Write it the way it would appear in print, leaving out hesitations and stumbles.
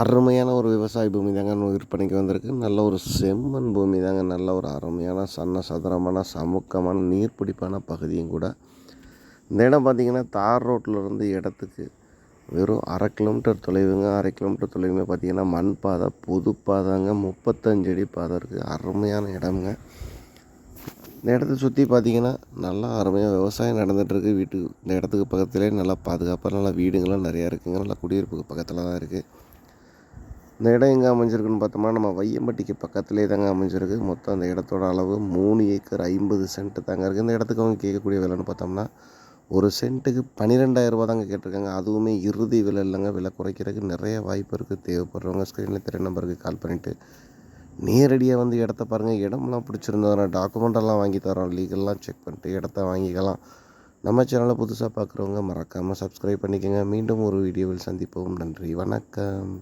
அருமையான ஒரு விவசாய பூமி தாங்க விற்பனைக்கு வந்திருக்கு. நல்ல ஒரு செம்மண் பூமி தாங்க. நல்ல ஒரு அருமையான சதுரமான சமுக்கமான நீர்பிடிப்பான பகுதியும் கூட. இந்த இடம் பார்த்திங்கன்னா தார் ரோட்டிலருந்து இடத்துக்கு வெறும் 1/2 கிலோமீட்டர் தொலைவுங்க. 1/2 கிலோமீட்டர் தொலைவுமே பார்த்திங்கன்னா மண் பாதை, பொது பாதைங்க. 35 அடி பாதை இருக்குது. அருமையான இடம்ங்க. இந்த இடத்த சுற்றி பார்த்திங்கன்னா நல்லா அருமையாக விவசாயம் நடந்துகிட்ருக்கு. இந்த இடத்துக்கு பக்கத்துலேயே நல்லா பாதுகாப்பாக நல்லா வீடுங்கள்லாம் நிறையா இருக்குதுங்க. நல்லா குடியிருப்புக்கு பக்கத்தில் தான் இருக்குது. இந்த இடம் எங்கே அமைஞ்சிருக்குன்னு பார்த்தோம்னா நம்ம வையம்பட்டிக்கு பக்கத்துலேயே தாங்க அமைஞ்சிருக்கு. மொத்தம் அந்த இடத்தோட அளவு 3 ஏக்கர் 50 சென்ட் தாங்க இருக்குது. இந்த இடத்துக்கு அவங்க கேட்கக்கூடிய விலைன்னு பார்த்தோம்னா ஒரு சென்ட்டுக்கு 12,000 தாங்க கேட்டிருக்காங்க. அதுவுமே இறுதி விலை இல்லைங்க. விலை குறைக்கிறதுக்கு நிறைய வாய்ப்பு இருக்குது. தேவைப்படுறவங்க ஸ்க்ரீனில் தெரிய நம்பருக்கு கால் பண்ணிவிட்டு நேரடியாக வந்து இடத்த பாருங்கள். இடம்லாம் பிடிச்சிருந்ததுனா டாக்குமெண்டெல்லாம் வாங்கி தரோம். லீகல்லாம் செக் பண்ணிட்டு இடத்த வாங்கிக்கலாம். நம்ம சேனலை புதுசாக பார்க்குறவங்க மறக்காமல் சப்ஸ்கிரைப் பண்ணிக்கோங்க. மீண்டும் ஒரு வீடியோவில் சந்திப்போம். நன்றி, வணக்கம்.